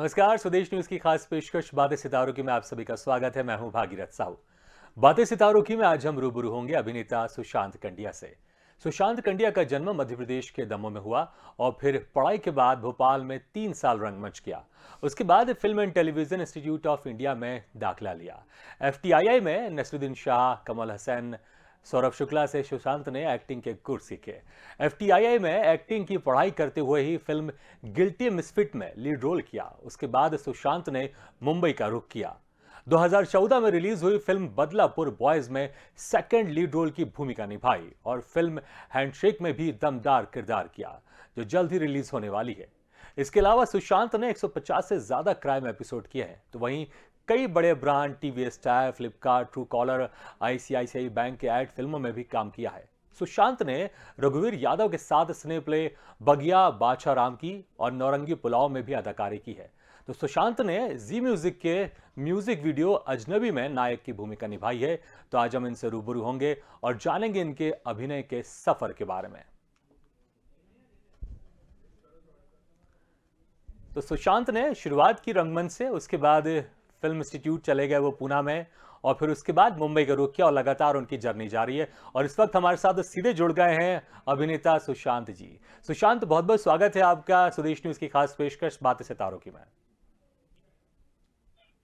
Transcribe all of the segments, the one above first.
नमस्कार, स्वदेश न्यूज की खास पेशकश बातें सितारों की में आप सभी का स्वागत है। मैं हूं भागीरथ साहू। बातें सितारों की में आज हम रूबरू होंगे अभिनेता सुशांत कंडिया से। सुशांत कंडिया का जन्म मध्य प्रदेश के दमोह में हुआ और फिर पढ़ाई के बाद भोपाल में 3 साल रंगमंच किया। उसके बाद film and television institute of India में दाखिला लिया। एफटीआईआई में नसरुद्दीन शाह, कमल हसन, सौरभ शुक्ला से सुशांत ने एक्टिंग के गुर सीखे। एफटीआईआई में एक्टिंग की पढ़ाई करते हुए ही फिल्म गिल्टी मिसफिट में लीड रोल किया। उसके बाद सुशांत ने मुंबई का रुख किया। 2014 में रिलीज हुई फिल्म बदलापुर बॉयज में सेकंड लीड रोल की भूमिका निभाई और फिल्म हैंडशेक में भी दमदार किरदार किया, जो जल्द ही रिलीज होने वाली है। इसके अलावा सुशांत ने 150 से ज्यादा क्राइम एपिसोड किए हैं। तो वहीं कई बड़े brand TVS tyre, Flipkart, true collar, ICICI bank के एड फिल्मों में भी काम किया है। सुशांत ने रघुवीर यादव के साथ स्नेह प्ले बगिया बादशाह राम की और नौरंगी पुलाव में भी अदाकारी की है। तो सुशांत ने जी म्यूजिक के म्यूजिक वीडियो अजनबी में नायक की भूमिका निभाई है। तो आज हम इनसे रूबरू होंगे और जानेंगे इनके अभिनय के सफर के बारे में। तो सुशांत ने शुरुआत की रंगमंच से, उसके बाद फिल्म इंस्टीट्यूट चले गए वो पूना में, और फिर उसके बाद मुंबई का रुख किया और लगातार उनकी जर्नी जारी है। और इस वक्त हमारे साथ सीधे जुड़ गए हैं अभिनेता सुशांत जी। सुशांत, बहुत बहुत स्वागत है आपका स्वदेश न्यूज की खास पेशकश बातें सितारों की में।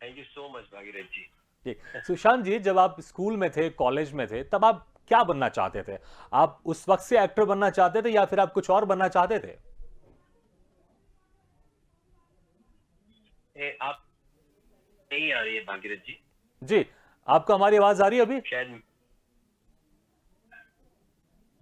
Thank you so much Bhagirath ji. जी सुशांत जी, जब आप स्कूल में थे, कॉलेज में थे, तब आप क्या बनना चाहते थे? आप उस वक्त से एक्टर बनना चाहते थे या फिर आप कुछ और बनना चाहते थे? आप नहीं आ रही है भागीरथ जी? जी, आपको हमारी आवाज आ रही है अभी? शायद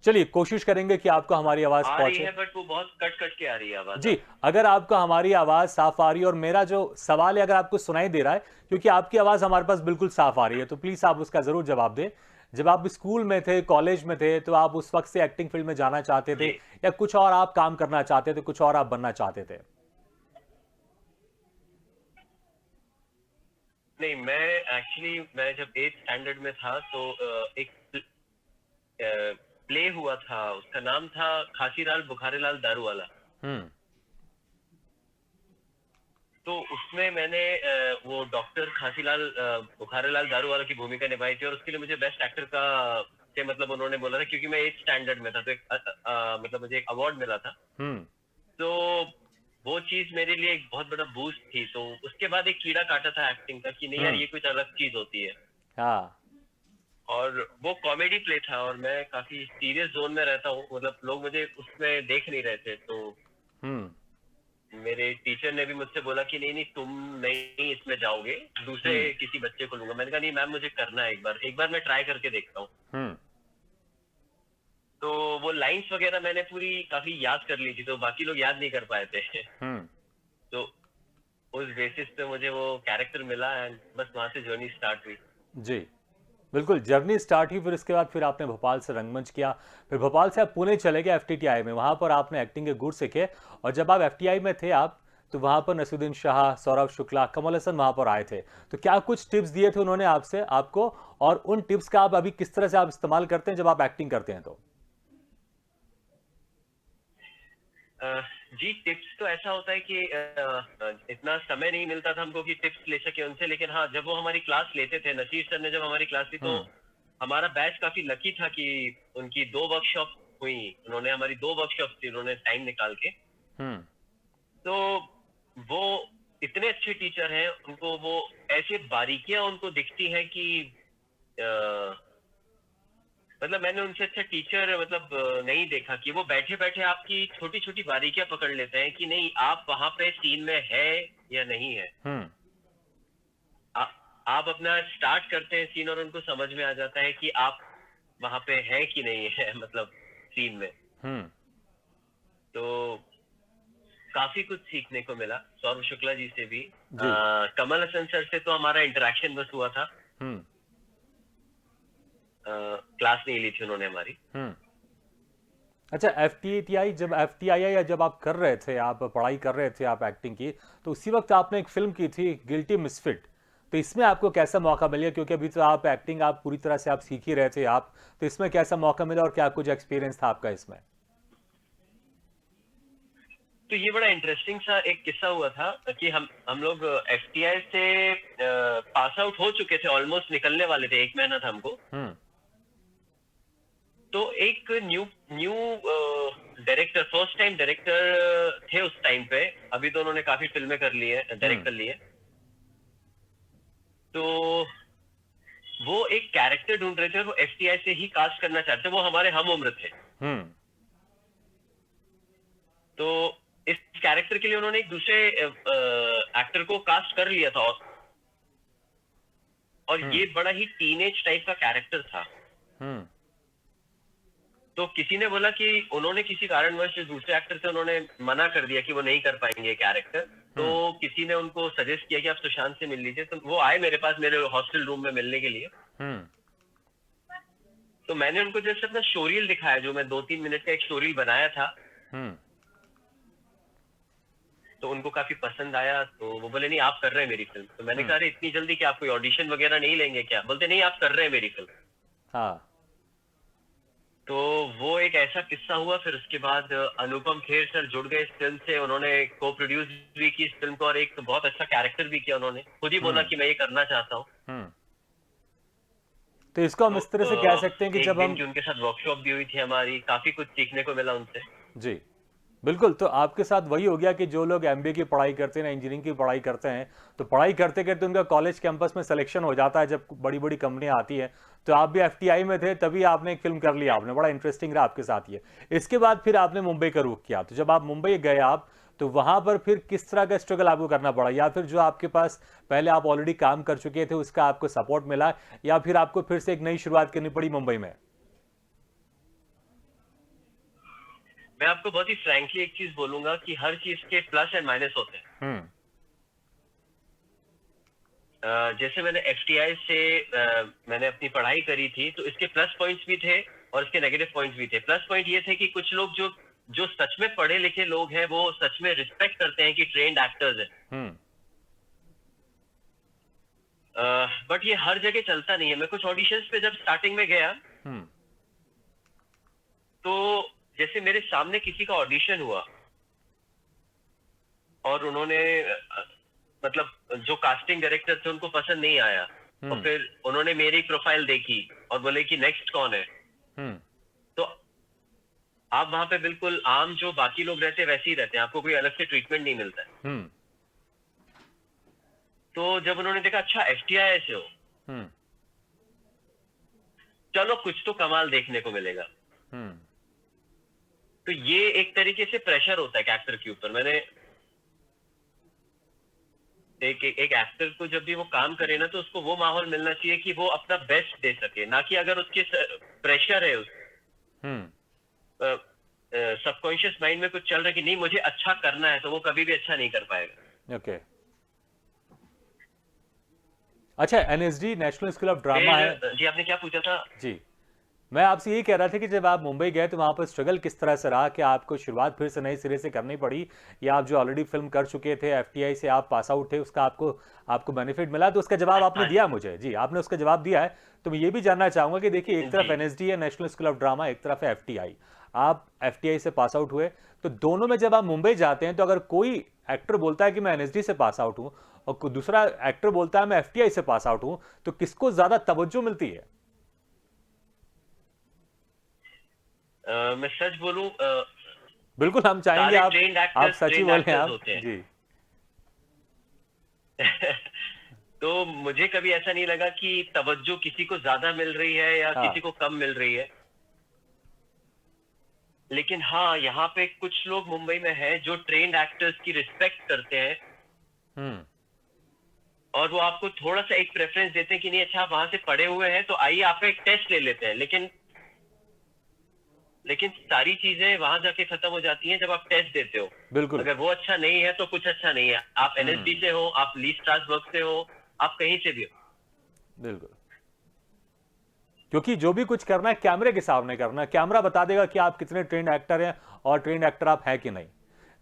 चलिए, कोशिश करेंगे कि आपको हमारी आवाज आ रही पहुंचे। है, बट वो बहुत कट कट के आ रही है आवाज। जी, अगर आपको हमारी आवाज साफ आ रही है और मेरा जो सवाल है अगर आपको सुनाई दे रहा है, क्योंकि आपकी आवाज हमारे पास बिल्कुल साफ आ रही है, तो प्लीज आप उसका जरूर जवाब दें। जब आप स्कूल में थे, कॉलेज में थे, तो आप उस वक्त से एक्टिंग फील्ड में जाना चाहते थे जी या कुछ और आप काम करना चाहते थे, कुछ और आप बनना चाहते थे? नहीं, मैं जब 8th स्टैंडर्ड में था तो एक प्ले हुआ था, उसका नाम था खासीलाल बुखारीलाल दारूवाला। हम्म। तो उसमें मैंने वो डॉक्टर खासीलाल बुखारीलाल दारूवाला की भूमिका निभाई थी और उसके लिए मुझे बेस्ट एक्टर का से मतलब उन्होंने बोला था, क्योंकि मैं 8th स्टैंडर्ड में था। तो मतलब मुझे एक अवार्ड मिला था। हम्म। तो वो चीज मेरे लिए एक बहुत बड़ा बूस्ट थी। तो उसके बाद एक कीड़ा काटा था एक्टिंग का कि नहीं यार, हम्म। ये कुछ अलग चीज होती है। हाँ। और वो कॉमेडी प्ले था और मैं काफी सीरियस जोन में रहता हूँ, मतलब लोग मुझे उसमें देख नहीं रहे थे। तो हम्म। मेरे टीचर ने भी मुझसे बोला कि नहीं नहीं, तुम नहीं इसमें जाओगे, दूसरे हम्म। किसी बच्चे को लूंगा। मैंने कहा नहीं मैम, मुझे करना है, एक बार मैं ट्राई करके देखता हूँ। हम्म। तो वो लाइंस वगैरह मैंने पूरी काफी याद कर ली थी, तो बाकी लोग याद नहीं कर पाए थे। हम्म। तो उस बेसिस पे मुझे वो कैरेक्टर मिला एंड बस वहां से जर्नी स्टार्ट हुई। जी, बिल्कुल जर्नी स्टार्ट हुई। फिर इसके बाद फिर आपने भोपाल से रंगमंच किया, फिर भोपाल से आप पुणे चले गए एफटीआई में, वहां पर आपने एक्टिंग के गुर सीखे। और जब आप एफटीआई में थे आप, तो वहां पर नसरुद्दीन शाह, सौरभ शुक्ला, कमल हसन वहां पर आए थे। तो क्या कुछ टिप्स दिए थे उन्होंने आपसे आपको, और उन टिप्स का आप अभी किस तरह से आप इस्तेमाल करते हैं जब आप एक्टिंग करते हैं तो? जी, टिप्स तो ऐसा होता है कि इतना समय नहीं मिलता था हमको कि टिप्स ले सके उनसे। लेकिन हाँ, जब वो हमारी क्लास लेते थे, नसीर सर ने जब हमारी क्लास ली, तो हम्म। हमारा बैच काफी लकी था कि उनकी 2 वर्कशॉप हुई। उन्होंने हमारी 2 वर्कशॉप थी, उन्होंने टाइम निकाल के। हम्म। तो वो इतने अच्छे टीचर हैं, उनको वो ऐसे बारीकियां उनको दिखती हैं कि मतलब मैंने उनसे अच्छा टीचर मतलब नहीं देखा कि वो बैठे बैठे आपकी छोटी छोटी बारीकियां पकड़ लेते हैं कि नहीं आप वहां पे सीन में है या नहीं है। हम्म। आ, आप अपना स्टार्ट करते हैं सीन और उनको समझ में आ जाता है कि आप वहां पे है कि नहीं है, मतलब सीन में। हम्म। तो काफी कुछ सीखने को मिला सौरभ शुक्ला जी से भी। जी। कमल हसन सर से तो हमारा इंटरेक्शन बस हुआ था, हम्म। क्लास नहीं ली थी उन्होंने हमारी। हम्म। अच्छा, एफ टी आई आई या जब आप कर रहे थे, आप पढ़ाई कर रहे थे, आप एक्टिंग की, तो उसी वक्त आपने एक फिल्म की थी गिल्टी मिसफिट। तो इसमें आपको कैसा मौका मिला? क्योंकि अभी तो आप एक्टिंग आप पूरी तरह से आप सीख ही रहे थे आप, तो इसमें कैसा मौका मिला और क्या कुछ एक्सपीरियंस था आपका इसमें? तो ये बड़ा इंटरेस्टिंग सा एक किस्सा हुआ था कि हम लोग एफटीआई से पास आउट हो चुके थे, ऑलमोस्ट निकलने वाले थे, 1 महीना था हमको। हम्म। तो एक new new director, first time director थे उस टाइम पे। अभी तो उन्होंने काफी फिल्में कर ली है, डायरेक्ट कर ली है। तो वो एक कैरेक्टर ढूंढ रहे थे और वो एफटीआई से ही कास्ट करना चाहते थे। वो हमारे हम उम्र थे। हम्म। तो इस कैरेक्टर के लिए उन्होंने एक दूसरे एक्टर को कास्ट कर लिया था। और ये बड़ा ही टीनेज टाइप का कैरेक्टर था। हम्म। तो किसी ने बोला कि उन्होंने किसी कारणवश दूसरे एक्टर से उन्होंने मना कर दिया कि वो नहीं कर पाएंगे कैरेक्टर। तो किसी ने उनको सजेस्ट किया कि आप सुशांत से मिल लीजिए। तो वो आए मेरे पास, मेरे हॉस्टल रूम में मिलने के लिए। हम्म। तो मैंने उनको जैसे अपना शोरील दिखाया, जो मैं 2-3 मिनट का एक शोरील बनाया था। हम्म। तो उनको काफी पसंद आया। तो वो बोले नहीं, आप कर रहे हैं मेरी फिल्म। तो मैंने कहा अरे इतनी जल्दी क्या, आप कोई ऑडिशन वगैरह नहीं लेंगे क्या? बोलते नहीं, आप कर रहे हैं मेरी फिल्म। हाँ। तो वो एक ऐसा किस्सा हुआ। फिर उसके बाद अनुपम खेर सर जुड़ गए इस फिल्म से। उन्होंने को प्रोड्यूस भी की इस फिल्म को और एक बहुत अच्छा कैरेक्टर भी किया। उन्होंने खुद ही बोला कि मैं ये करना चाहता हूँ। हम्म। तो इसको हम इस तरह से कह सकते हैं कि एक जब दिन हम की उनके साथ वर्कशॉप भी हुई थी हमारी, काफी कुछ सीखने को मिला उनसे। जी बिल्कुल, तो आपके साथ वही हो गया कि जो लोग एमबीए की पढ़ाई करते हैं, इंजीनियरिंग की पढ़ाई करते हैं, तो पढ़ाई करते करते उनका कॉलेज कैंपस में सिलेक्शन हो जाता है जब बड़ी बड़ी कंपनियां आती हैं। तो आप भी एफटीआई में थे, तभी आपने एक फिल्म कर लिया। आपने बड़ा इंटरेस्टिंग रहा आपके साथ ये। इसके बाद फिर आपने मुंबई का रुख किया। तो जब आप मुंबई गए आप, तो वहां पर फिर किस तरह का स्ट्रगल आपको करना पड़ा, या फिर जो आपके पास पहले आप ऑलरेडी काम कर चुके थे उसका आपको सपोर्ट मिला, या फिर आपको फिर से एक नई शुरुआत करनी पड़ी मुंबई में? मैं आपको बहुत ही फ्रैंकली एक चीज बोलूंगा कि हर चीज के प्लस एंड माइनस होते हैं। हम्म। जैसे मैंने एफटीआई से मैंने अपनी पढ़ाई करी थी, तो इसके प्लस पॉइंट्स भी थे और इसके नेगेटिव पॉइंट्स भी थे। प्लस पॉइंट ये थे कि कुछ लोग जो जो सच में पढ़े लिखे लोग हैं, वो सच में रिस्पेक्ट करते हैं कि ट्रेन्ड एक्टर्स हैं। हम्म। बट ये हर जगह चलता नहीं है। मैं कुछ ऑडिशंस पे जब स्टार्टिंग में गया, हम्म। तो जैसे मेरे सामने किसी का ऑडिशन हुआ और उन्होंने मतलब जो कास्टिंग डायरेक्टर थे उनको पसंद नहीं आया। और फिर उन्होंने मेरी प्रोफाइल देखी और बोले कि नेक्स्ट कौन है। हम्म। तो आप वहां पे बिल्कुल आम जो बाकी लोग रहते हैं वैसे ही रहते हैं, आपको कोई अलग से ट्रीटमेंट नहीं मिलता है। हम्म। तो जब उन्होंने देखा अच्छा एफटीआई से हो, हम्म। चलो कुछ तो कमाल देखने को मिलेगा। हम्म। तो ये एक तरीके से प्रेशर होता है एक्टर के ऊपर। मैंने एक एक्टर को जब भी वो काम करे ना, तो उसको वो माहौल मिलना चाहिए कि वो अपना बेस्ट दे सके, ना कि अगर उसके प्रेशर है, उस हम्म। सबकॉन्शियस माइंड में कुछ चल रहा है कि नहीं मुझे अच्छा करना है, तो वो कभी भी अच्छा नहीं कर पाएगा। ओके। अच्छा, NSD national school of drama है। जी, आपने क्या पूछा था? जी, मैं आपसे यही कह रहा था कि जब आप मुंबई गए तो वहाँ पर स्ट्रगल किस तरह से रहा, कि आपको शुरुआत फिर से नए सिरे से करनी पड़ी, या आप जो ऑलरेडी फिल्म कर चुके थे, एफटीआई से आप पास आउट थे, उसका आपको आपको बेनिफिट मिला? तो उसका जवाब आपने दिया मुझे। जी, आपने उसका जवाब दिया है। तो मैं ये भी जानना चाहूंगा कि देखिए, एक तरफ एनएसडी है, नेशनल स्कूल ऑफ ड्रामा, एक तरफ है एफटीआई। आप एफटीआई से पास आउट हुए, तो दोनों में जब आप मुंबई जाते हैं, तो अगर कोई एक्टर बोलता है कि मैं एनएसडी से पास आउट हूँ और कोई दूसरा एक्टर बोलता है मैं एफटीआई से पास आउट हूँ, तो किसको ज्यादा तवज्जो मिलती है? मैं सच बोलूं, बिल्कुल, हम चाहेंगे सारे ट्रेन्ड आप एक्टर्स सच ही ट्रेन्ड बोलें एक्टर्स आप। होते हैं। जी। तो मुझे कभी ऐसा नहीं लगा कि तवज्जो किसी को ज्यादा मिल रही है या हाँ। किसी को कम मिल रही है। लेकिन हाँ, यहाँ पे कुछ लोग मुंबई में हैं जो ट्रेन्ड एक्टर्स की रिस्पेक्ट करते हैं हम्म। और वो आपको थोड़ा सा एक प्रेफरेंस देते हैं कि नहीं अच्छा आप वहां से पढ़े हुए हैं, तो आइए आपका एक टेस्ट ले लेते हैं। लेकिन सारी चीजें वहां जाके खत्म हो जाती हैं जब आप टेस्ट देते हो। बिल्कुल। अगर वो अच्छा नहीं है तो कुछ अच्छा नहीं है। आप एनएसडी से हो, आप ली स्ट्रासबर्ग से हो, आप कहीं से भी हो। बिल्कुल, क्योंकि जो भी कुछ करना है कैमरे के सामने करना है। कैमरा बता देगा कि आप कितने ट्रेंड एक्टर हैं और ट्रेंड एक्टर आप हैं कि नहीं।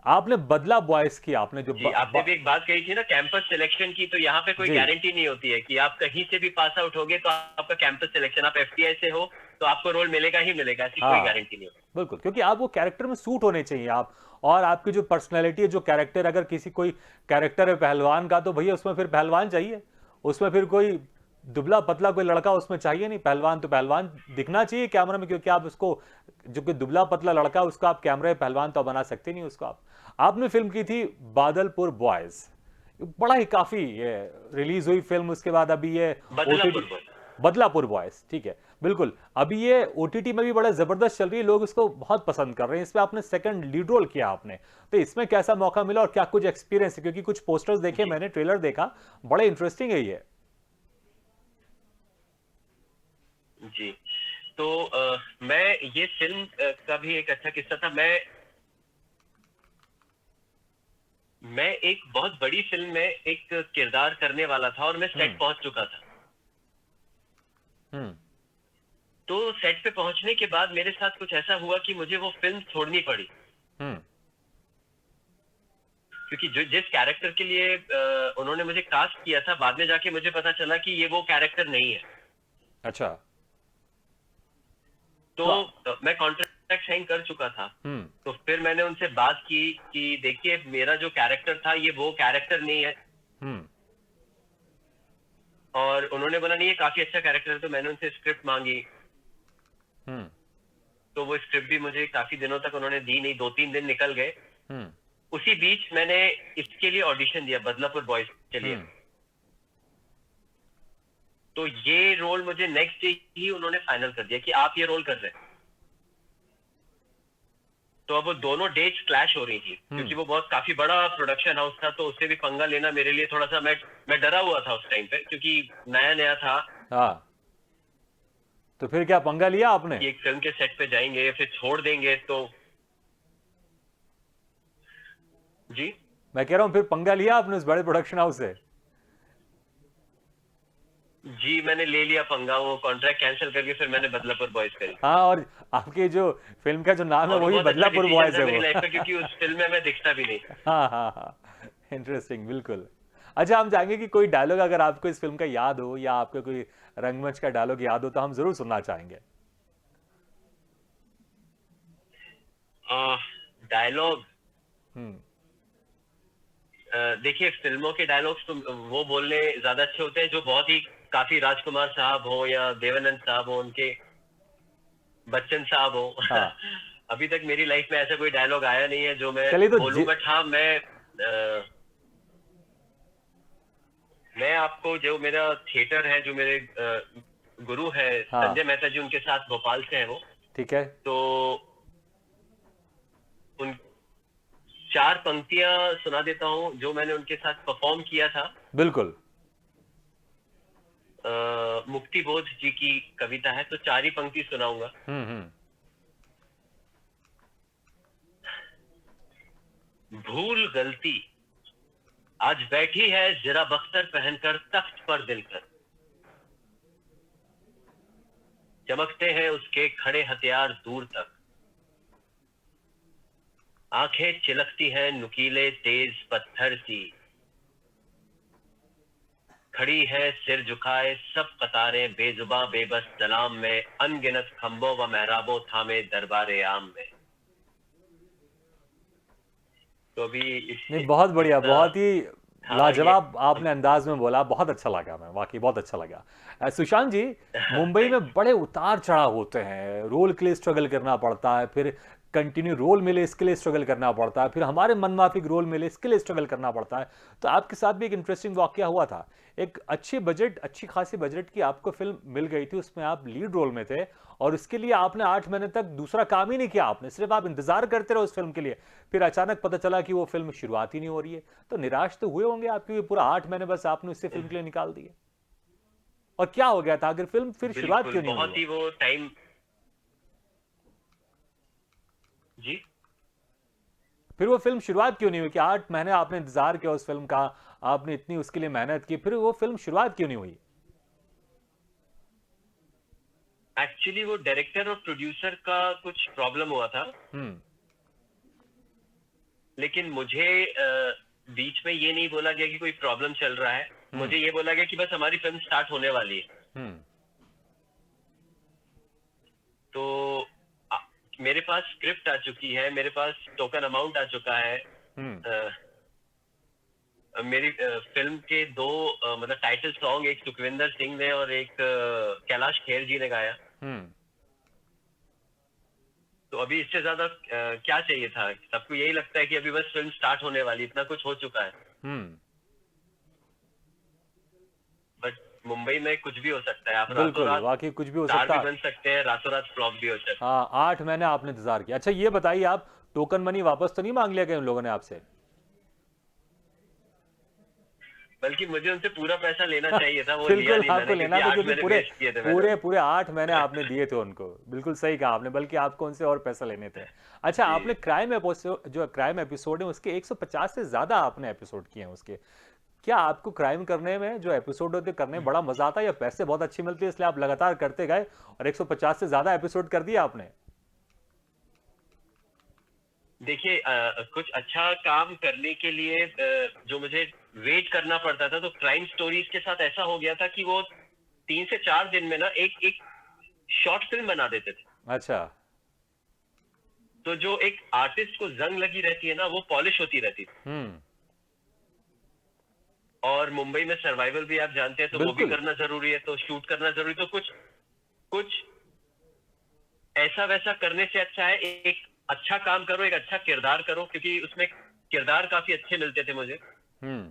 आपने बदला वॉइस किया, आपने जो जी, आपने भी एक बात कही थी ना कैंपस सिलेक्शन की, तो यहाँ पे कोई जी। गारंटी नहीं होती है कि आप कहीं से भी पास आउट होगे तो आपका कैंपस सिलेक्शन, आप एफटीआई से हो तो आपको रोल मिलेगा ही मिलेगा, ऐसी कोई हाँ गारंटी नहीं होती। बिल्कुल, क्योंकि आप वो कैरेक्टर में सूट होने चाहिए आप। और आपकी जो पर्सनैलिटी है, जो कैरेक्टर, अगर किसी कोई कैरेक्टर है पहलवान का, तो भैया उसमें फिर पहलवान चाहिए, उसमें फिर कोई दुबला पतला कोई लड़का उसमें चाहिए नहीं। पहलवान तो पहलवान दिखना चाहिए कैमरा में, क्योंकि आप उसको, जो कि दुबला पतला लड़का है, उसको आप कैमरे में पहलवान तो बना सकते नहीं उसको आप। आपने फिल्म की थी बादलपुर बॉयज, बड़ा ही काफी ये रिलीज हुई फिल्म, उसके बाद अभी ये OTT, Badlapur boy. Badlapur boys, ठीक है, बिल्कुल। अभी ये ओटीटी में भी बड़ा जबरदस्त चल रही है, लोग इसको बहुत पसंद कर रहे हैं। इसमें आपने सेकंड लीड रोल किया आपने, तो इसमें कैसा मौका मिला और क्या कुछ एक्सपीरियंस है? क्योंकि कुछ पोस्टर्स देखे जी मैंने, ट्रेलर देखा, बड़े इंटरेस्टिंग है ये। जी। तो मैं ये फिल्म का भी एक अच्छा किस्सा था। मैं एक बहुत बड़ी फिल्म में एक किरदार करने वाला था और मैं सेट हम्म। पहुंच चुका था। हम्म। तो सेट पे पहुंचने के बाद मेरे साथ कुछ ऐसा हुआ कि मुझे वो फिल्म छोड़नी पड़ी, हम्म। क्योंकि जिस कैरेक्टर के लिए उन्होंने मुझे कास्ट किया था, बाद में जाके मुझे पता चला कि ये वो कैरेक्टर नहीं है। अच्छा। तो तो मैं कॉन्ट्रैक्ट साइन कर चुका था। हम्म। तो फिर मैंने उनसे बात की कि देखिए, मेरा जो कैरेक्टर था ये वो कैरेक्टर नहीं है। हम्म। और उन्होंने बोला नहीं, ये काफी अच्छा कैरेक्टर है। तो मैंने उनसे स्क्रिप्ट मांगी, हम्म। तो वो स्क्रिप्ट भी मुझे काफी दिनों तक उन्होंने दी नहीं, 2-3 दिन निकल गए। हम्म। उसी बीच मैंने इसके लिए ऑडिशन दिया, बदलापुर बॉयज के लिए। हम्म। तो ये रोल मुझे नेक्स्ट डे ही उन्होंने फाइनल कर दिया कि आप ये रोल कर रहे हैं। तो अब वो दोनों डेट्स क्लैश हो रही थी, क्योंकि वो बहुत काफी बड़ा प्रोडक्शन हाउस था, तो उससे भी पंगा लेना मेरे लिए थोड़ा सा, मैं डरा हुआ था उस टाइम पे, क्योंकि नया नया था हाँ, तो फिर क्या पंगा लिया आपने? कि एक फिल्म के सेट पे जाएंगे फिर छोड़ देंगे। तो जी मैं कह रहा हूं फिर पंगा लिया आपने उस बड़े प्रोडक्शन हाउस से? जी, मैंने ले लिया पंगा, वो कॉन्ट्रैक्ट कैंसिल करके फिर मैंने बदलापुर बॉयज करी। हाँ, और आपके जो फिल्म का जो नाम है और वो वही बहुत अच्छा बदलापुर डिसीजन बॉयज था है मेरी वो। लाइफ का, क्योंकि उस फिल्म में मैं दिखता भी नहीं। हाँ हाँ हाँ, इंटरेस्टिंग, बिल्कुल। अच्छा, हम चाहेंगे कि कोई डायलॉग अगर आपको इस फिल्म का याद हो, या आपको कोई रंगमंच का डायलॉग याद हो, तो हम जरूर सुनना चाहेंगे। डायलॉग, हम्म। देखिए, फिल्मों के डायलॉग्स तो वो बोलने ज्यादा अच्छे होते हैं जो बहुत ही काफी राजकुमार साहब हो या देवानंद साहब हो, उनके बच्चन साहब हो। हाँ, अभी तक मेरी लाइफ में ऐसा कोई डायलॉग आया नहीं है जो मैं चलिए तो बोलूं, बट हाँ, मैं आपको, जो मेरा थिएटर है, जो मेरे गुरु है हाँ, संजय मेहता जी, उनके साथ भोपाल से है वो। ठीक है। तो उन 4 पंक्तियां सुना देता हूँ जो मैंने उनके साथ परफॉर्म किया था। बिल्कुल। मुक्ति बोध जी की कविता है, तो 4 ही पंक्ति सुनाऊंगा। हम्म। हम्म। भूल गलती आज बैठी है जरा बख्तर पहनकर तख्त पर दिलकर, चमकते हैं उसके खड़े हथियार दूर तक, आंखें चिलकती हैं नुकीले तेज पत्थर सी, खड़ी है सिर झुकाए सब कतारें बेजुबा बेबस सलाम में, अनगिनत खंभों व मेहराबों थामे दरबारे आम में। तो अभी नहीं, बहुत बढ़िया, इतना, बहुत ही हाँ ये लाजवाब आपने अंदाज में बोला, बहुत अच्छा लगा, मैं वाकई बहुत अच्छा लगा। सुशांत जी, मुंबई में बड़े उतार चढ़ाव होते हैं, रोल के लिए स्ट्रगल करना पड़ता है, फिर कंटिन्यू रोल मिले इसके लिए स्ट्रगल करना पड़ता है, फिर हमारे मनमाफिक रोल मिले इसके लिए स्ट्रगल करना पड़ता है। तो आपके साथ भी एक इंटरेस्टिंग वाकया हुआ था। एक अच्छी बजट, अच्छी खासी बजट की आपको फिल्म मिल गई थी, उसमें आप लीड रोल में थे, और उसके लिए आपने 8 महीने तक दूसरा काम ही नहीं किया, आपने सिर्फ आप इंतजार करते रहे उस फिल्म के लिए। फिर अचानक पता चला कि वो फिल्म शुरुआत ही नहीं हो रही है, तो निराश तो हुए होंगे आप, क्योंकि पूरा 8 महीने बस आपने उसी फिल्म के लिए निकाल दिए। और क्या हो गया था, अगर फिल्म फिर शुरुआत बिल्कुल क्यों नहीं हुई बहुत वो? ही वो टाइम। जी, फिर वो फिल्म शुरुआत क्यों नहीं हुई कि 8 महीने आपने इंतजार किया उस फिल्म का, आपने इतनी उसके लिए मेहनत की, फिर वो फिल्म शुरुआत क्यों नहीं हुई? एक्चुअली वो डायरेक्टर और प्रोड्यूसर का कुछ प्रॉब्लम हुआ था, हम्म। लेकिन मुझे बीच में ये नहीं बोला गया कि कोई प्रॉब्लम चल रहा है। मुझे ये बोला गया कि बस हमारी फिल्म स्टार्ट होने वाली है। हम्म। तो मेरे पास स्क्रिप्ट आ चुकी है, मेरे पास टोकन अमाउंट आ चुका है। हम्म। मेरी फिल्म के दो मतलब टाइटल सॉन्ग, एक सुखविंदर सिंह ने और एक कैलाश खेर जी ने गाया। हम्म। तो अभी इससे ज्यादा क्या चाहिए था? सबको यही लगता है कि अभी बस फिल्म स्टार्ट होने वाली, इतना कुछ हो चुका है। हम्म। बट मुंबई में कुछ भी हो सकता है, आप रातों बिल्कुल, रात वाकई कुछ भी हो स्टार सकता भी है। बन सकते हैं, रातों रात फ्लॉप भी हो सकते हैं। हाँ, 8 महीने आपने इंतजार किया। अच्छा ये बताइए, आप टोकन मनी वापस तो नहीं मांग लिया कहीं उन लोगों ने आपसे? बल्कि मुझे उनसे पूरा पैसा लेना चाहिए था, वो लिया बिल्कुल नहीं आपको मैंने, लेना क्योंकि था, 8 क्योंकि महीने पूरे वेस्ट किए थे मैंने पूरे उनसे। पूरे 8 महीने आपने दिए थे उनको। बिल्कुल सही कहा आपने, बल्कि आपको उनसे और पैसा लेने थे। अच्छा, जी। आपने क्राइम एपिसोड, जो क्राइम एपिसोड है उसके 150 से ज्यादा आपने एपिसोड किए हैं उसके। क्या आपको क्राइम करने में, जो एपिसोड होते करने में बड़ा मजा आता है, या पैसे बहुत अच्छी मिलती है इसलिए आप लगातार करते गए और 150 से ज्यादा एपिसोड कर दिया आपने? देखिए, कुछ अच्छा काम करने के लिए जो मुझे वेट करना पड़ता था, तो क्राइम स्टोरीज के साथ ऐसा हो गया था कि वो 3 से 4 दिन में ना एक एक शॉर्ट फिल्म बना देते थे। अच्छा। तो जो एक आर्टिस्ट को जंग लगी रहती है ना, वो पॉलिश होती रहती थी। हम्म। और मुंबई में सर्वाइवल भी आप जानते हैं, तो वो भी बिल्कुल। करना जरूरी है, तो शूट करना जरूरी। तो कुछ कुछ ऐसा वैसा करने से अच्छा है एक अच्छा काम करो, एक अच्छा किरदार करो, क्योंकि उसमें किरदार काफी अच्छे मिलते थे मुझे। हम्म।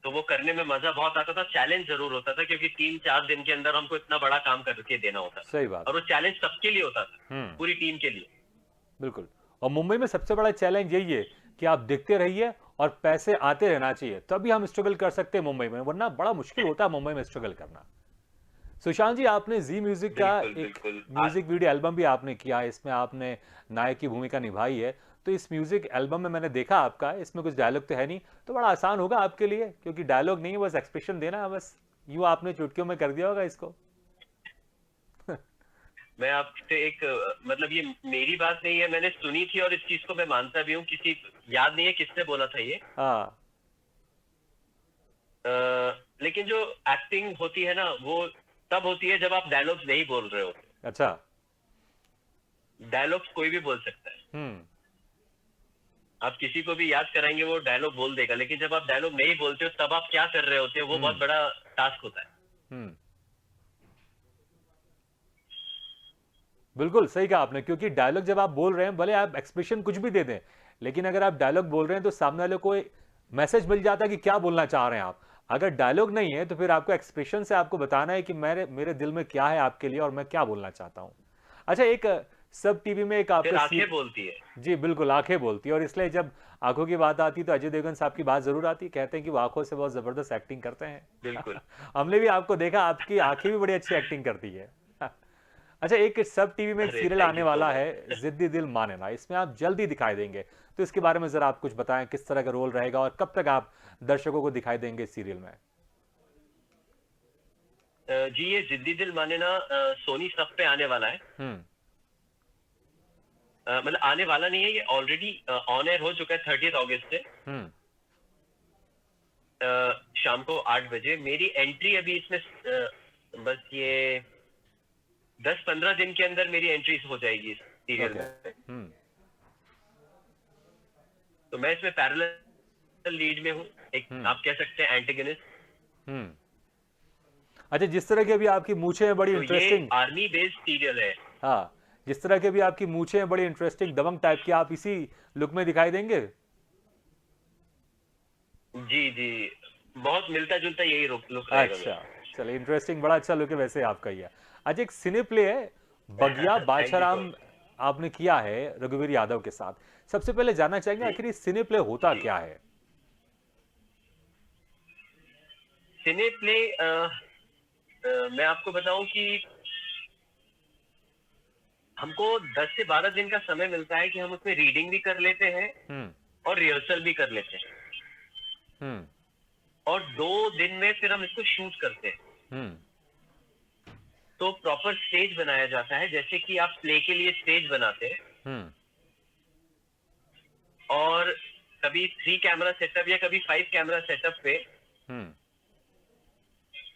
तो वो करने में मजा बहुत आता था। चैलेंज जरूर होता था, क्योंकि 3-4 दिन के अंदर हमको इतना बड़ा काम करके देना होता था। सही बात और है। वो चैलेंज सबके लिए होता था, हम्म। पूरी टीम के लिए। बिल्कुल। और मुंबई में सबसे बड़ा चैलेंज यही है कि आप दिखते रहिए और पैसे आते रहना चाहिए, तभी हम स्ट्रगल कर सकते हैं मुंबई में, वरना बड़ा मुश्किल होता है मुंबई में स्ट्रगल करना। सुशांत जी, आपने जी म्यूजिक का बिल्कुल एक बिल्कुल। म्यूजिक वीडियो एल्बम भी आपने किया है, इसमें आपने नायक की भूमिका निभाई है। तो इस म्यूजिक एल्बम में मैंने देखा आपका, इसमें कुछ डायलॉग तो है नहीं, तो बड़ा आसान होगा आपके लिए, क्योंकि डायलॉग नहीं है, बस एक्सप्रेशन देना है, बस यूं आपने चुटकियों में कर दिया होगा इसको। मैं आपसे एक मतलब ये मेरी बात नहीं है, मैंने सुनी थी और इस चीज को मैं मानता भी हूँ। किसी याद नहीं है किसने बोला था ये। हाँ। अ, लेकिन जो एक्टिंग होती है ना, वो तब होती है जब आप डायलॉग्स नहीं बोल रहे होते। अच्छा। डायलॉग्स कोई भी बोल सकता है, हम्म। आप किसी को भी याद कराएंगे वो डायलॉग बोल देगा। लेकिन जब आप डायलॉग नहीं बोलते हो, तब आप क्या कर रहे होते हो, वो बहुत हम्म। बड़ा टास्क होता है। हम्म। बिल्कुल सही कहा आपने, क्योंकि डायलॉग जब आप बोल रहे हैं, भले आप एक्सप्रेशन कुछ भी दे दें, लेकिन अगर आप डायलॉग बोल रहे हैं तो सामने वाले को मैसेज मिल जाता है कि क्या बोलना चाह रहे हैं आप। अगर डायलॉग नहीं है तो फिर आपको एक्सप्रेशन से आपको बताना है कि मेरे मेरे दिल में क्या है आपके लिए और मैं क्या बोलना चाहता हूं। अच्छा, एक सब टीवी में एक फिर आपका आंखें बोलती है। जी बिल्कुल, आंखें बोलती है, और इसलिए जब आंखों की बात आती है तो अजय देवगन साहब की बात जरूर आती है, कहते हैं कि वो आंखों से बहुत जबरदस्त एक्टिंग करते हैं। बिल्कुल। हमने भी आपको देखा, आपकी आंखें भी बड़ी अच्छी एक्टिंग करती है। अच्छा, एक सब टीवी में एक अरे सीरियल थैंक आने यू सो वाला मच। है, जिद्दी दिल माने ना, इसमें आप जल्दी दिखाई देंगे, तो इसके बारे में जरा आप कुछ बताएं, किस तरह का रोल रहेगा और कब तक आप दर्शकों को दिखाई देंगे इस सीरियल में? जी, ये जिद्दी दिल माने ना सोनी सब पे आने वाला है। हम्म। मतलब आने वाला नहीं है, ये ऑलरेडी ऑन एयर हो चुका है 30 अगस्त से। हम्म। शाम को 8 बजे मेरी एंट्री अभी इसमें बस ये 10-15 दिन के अंदर मेरी एंट्री हो जाएगी इस सीरियल ओके। में। हम्म। तो मैं इसमें पैरेलल लीड में हूँ, एक हम्म। आप कह सकते हैं एंटेगनिस्ट। हम्म। अच्छा, जिस तरह की अभी आपकी मूछें हैं बड़ी तो ये इंटरेस्टिंग। आर्मी बेस्ड सीरियल है। हाँ, जिस तरह की भी आपकी मूछें हैं बड़ी इंटरेस्टिंग दबंग टाइप की, आप इसी लुक में दिखाई देंगे? जी जी, बहुत मिलता जुलता यही लुक रहेगा अच्छा, चलिए, इंटरेस्टिंग, बड़ा अच्छा लुक है वैसे आपका ये। अच्छा, एक सिने प्ले है बगिया मेरा। थैंक यू सो बाछाराम, आपने किया है रघुवीर यादव के साथ। सबसे पहले जानना चाहेंगे जी आखिर ये सिने प्ले होता जी। क्या है? सिने प्ले मैं आपको बताऊं कि हमको 10 से 12 दिन का समय मिलता है कि हम उसमें रीडिंग भी कर लेते हैं हम्म। और रिहर्सल भी कर लेते हैं। हम्म। और 2 दिन में फिर हम इसको शूट करते हैं। हम्म। तो प्रॉपर स्टेज बनाया जाता है, जैसे कि आप प्ले के लिए स्टेज बनाते हैं। हम्म। और कभी 3 कैमरा सेटअप या कभी 5 कैमरा सेटअप पे, हम्म।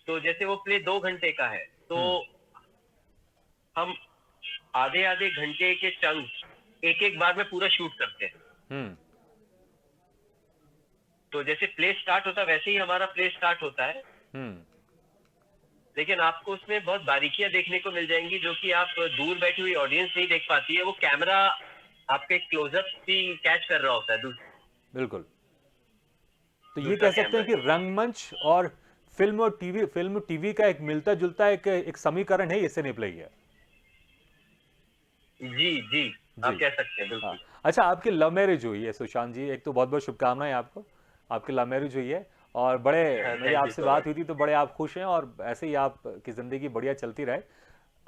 तो जैसे वो प्ले 2 घंटे का है, तो हम्म। हम आधे आधे घंटे के चंक एक एक बार में पूरा शूट करते हैं। हम्म। तो जैसे प्ले स्टार्ट होता है वैसे ही हमारा प्ले स्टार्ट होता है, हम्म। लेकिन आपको उसमें बहुत बारीकियां देखने को मिल जाएंगी जो कि आप दूर बैठी हुई ऑडियंस नहीं देख पाती है। वो कैमरा आपके क्लोजअप भी कैच कर रहा होता है, बिल्कुल। तो ये दूसरा कह सकते कैमरा हैं कि जो कि। रंगमंच और फिल्म और टीवी का एक मिलता जुलता एक समीकरण है ये सिनेप्ले है। जी जी, जी। आप कह सकते हैं हाँ। बिल्कुल। अच्छा, आपकी लव मैरिज हुई है सुशांत जी, एक तो बहुत बहुत शुभकामनाएं आपको। आपकी लव मैरिज हुई है और बड़े, मेरी थैंक यू आपसे सो बात मच। हुई थी तो बड़े आप खुश हैं और ऐसे ही आपकी ज़िंदगी बढ़िया चलती रहे।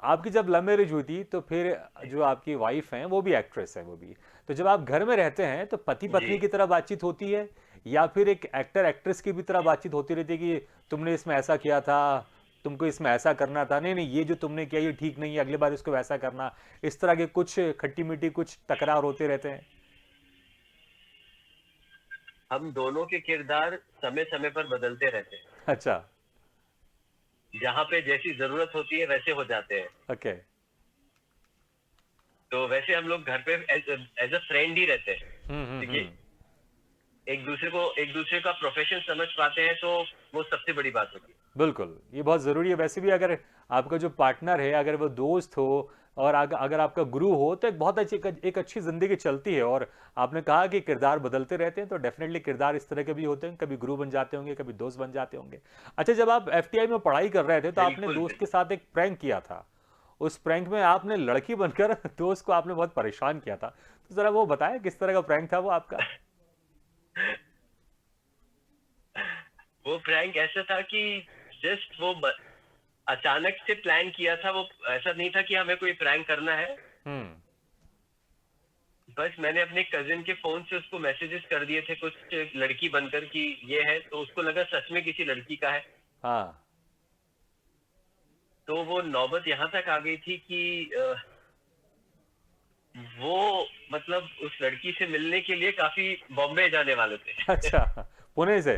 आपकी जब लव मैरिज हुई थी तो फिर जो आपकी वाइफ हैं वो भी एक्ट्रेस हैं वो भी, तो जब आप घर में रहते हैं तो पति जी, पत्नी की तरह बातचीत होती है या फिर एक एक्टर एक्ट्रेस की भी तरह बातचीत होती रहती है कि तुमने इसमें ऐसा किया था, तुमको इसमें ऐसा करना था, नहीं नहीं ये जो तुमने किया ये ठीक नहीं है, अगली बार इसको वैसा करना, इस तरह के कुछ खट्टी मीठी कुछ तकरार होते रहते हैं? हम दोनों के किरदार समय समय पर बदलते रहते हैं। अच्छा। जहाँ पे जैसी जरूरत होती है वैसे हो जाते हैं। ओके। तो वैसे हम लोग घर पे एज अ फ्रेंड ही रहते हैं, क्योंकि हम्म। एक दूसरे का प्रोफेशन समझ पाते हैं, तो वो सबसे बड़ी बात होती है। बिल्कुल, ये बहुत ज़रूरी है। वैसे भी अगर आपका जो पार्टनर है अगर वो दोस्त हो और अगर आपका गुरु हो तो एक बहुत अच्छी एक अच्छी ज़िंदगी चलती है। और आपने कहा कि किरदार बदलते रहते हैं तो डेफिनेटली किरदार इस तरह के भी होते हैं, कभी गुरु बन जाते होंगे, कभी दोस्त बन जाते होंगे। अच्छा, जब आप एफटीआई में पढ़ाई कर रहे थे तो आपने बिल्कुल दोस्त के बिल्कुल। साथ एक प्रैंक किया था। उस प्रैंक में आपने लड़की बनकर दोस्त को आपने बहुत परेशान किया था, तो ज़रा वो बताएं किस तरह का प्रैंक था वो आपका? वो प्रैंक ऐसा था कि जस्ट अचानक से प्लान किया था। वो ऐसा नहीं था कि हमें कोई प्रैंक करना है। हम्म। बस मैंने अपने कजिन के फोन से उसको मैसेजेस कर दिए थे कुछ लड़की बनकर कि ये है, तो उसको लगा सच में किसी लड़की का है। हाँ। तो वो नौबत यहाँ तक आ गई थी कि वो मतलब उस लड़की से मिलने के लिए काफी बॉम्बे जाने वाले थे। अच्छा, पुणे से?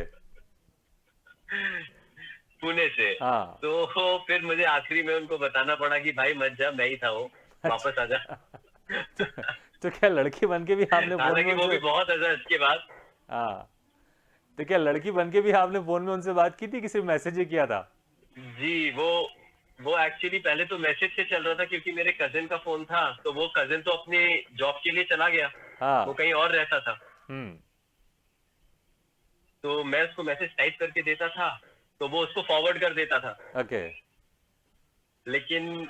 पुणे से। हाँ। तो फिर मुझे आखिरी में उनको बताना पड़ा कि भाई मत जा, मैं ही था वो, वापस आ जा। अच्छा। तो, तो क्या लड़की बन के भी आपने फोन में हालांकि वो उनसे, भी बहुत हंसा इसके बाद। हाँ, तो क्या लड़की बन के भी आपने फोन में उनसे बात की थी कि सिर्फ मैसेज ही किया था? जी, वो एक्चुअली पहले तो मैसेज से चल रहा था, क्योंकि मेरे कजिन का फोन था, तो वो कजिन तो अपने जॉब के लिए चला गया, वो हाँ। कहीं और रहता था। हम्म। तो मैं उसको मैसेज टाइप करके देता था, तो वो उसको फॉरवर्ड कर देता था। ओके। लेकिन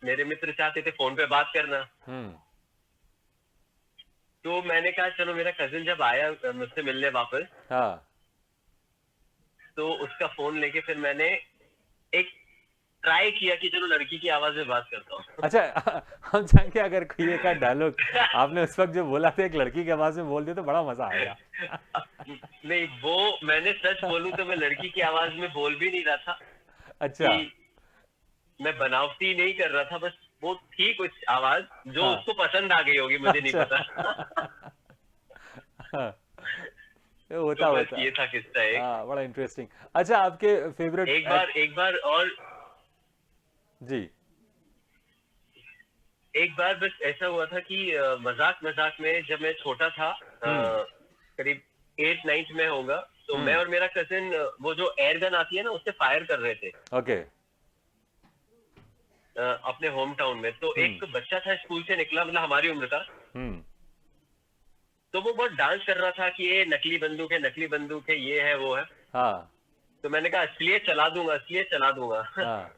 मेरे मित्र चाहते थे फोन पे बात करना। हम्म। तो मैंने कहा चलो, मेरा कजिन जब आया मुझसे मिलने वापस, हाँ। तो उसका फोन लेके फिर मैंने एक ट्राई किया कि चलो लड़की की आवाज में बात करता हूँ। अच्छा, हम चाहेंगे अगर कोई एक आध डायलॉग आपने उस वक्त जो बोला था एक लड़की की आवाज में बोल दिया तो बड़ा मजा आएगा। नहीं, वो मैंने सच बोलूं तो मैं लड़की की आवाज में बोल भी नहीं रहा था, अच्छा। कि मैं बनावटी नहीं कर रहा था, बस वो थी कुछ आवाज जो हाँ। उसको पसंद आ गई होगी, मुझे नहीं अच्छा। पता। हाँ, ये होता तो बस होता। ये था किस्सा एक। हाँ, बड़ा इंटरेस्टिंग। अच्छा, आपके फेवरेट एक बार और जी। एक बार बस ऐसा हुआ था कि मजाक मजाक में जब मैं छोटा था, हम्म। करीब 8th 9th में होगा, तो मैं हम्म। और मेरा कजिन वो जो एयर गन आती है ना, उससे फायर कर रहे थे ओके। अपने होम टाउन में। तो हम्म। एक बच्चा था स्कूल से निकला, मतलब हमारी उम्र का। हम्म। तो वो बहुत डांस कर रहा था कि ये नकली बंदूक है, नकली बंदूक है, ये है वो है। हाँ। तो मैंने कहा असलियत चला दूंगा, असलियत चला दूंगा। हाँ।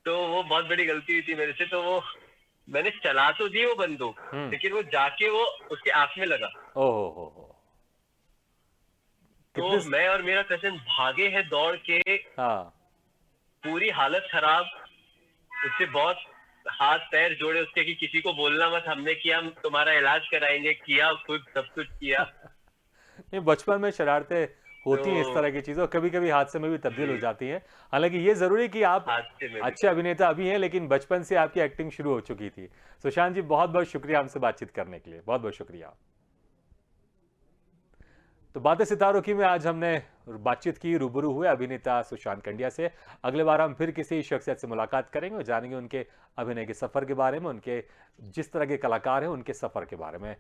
तो वो बहुत बड़ी गलती हुई थी मेरे से। तो वो मैंने चला तो दी वो बंदूक, हम्म। लेकिन वो जाके वो उसके आंख में लगा। ओहो हो। तो कितने मैं और मेरा कजिन भागे हैं दौड़ के, हाँ। पूरी हालत खराब। उससे बहुत हाथ पैर जोड़े उसके कि किसी को बोलना मत, हमने किया, हम तुम्हारा इलाज कराएंगे, किया खुद, सब कुछ किया। नहीं, बचपन में शरारतें तो होती हैं इस तरह की चीज़ों, कभी कभी हादसे में भी तब्दील हो जी, जाती हैं। हालांकि ये ज़रूरी कि आप हादसे में भी। अच्छे अभिनेता अभी हैं लेकिन बचपन से आपकी एक्टिंग शुरू हो चुकी थी। सुशांत जी, बहुत बहुत शुक्रिया हमसे बातचीत करने के लिए, बहुत बहुत शुक्रिया। तो बातें सितारों की में आज हमने बातचीत की, रूबरू हुए अभिनेता सुशांत कंडिया से। अगली बार हम फिर किसी शख्सियत से मुलाकात करेंगे और जानेंगे उनके अभिनय के सफर के बारे में, उनके जिस तरह के कलाकार हैं उनके सफर के बारे में।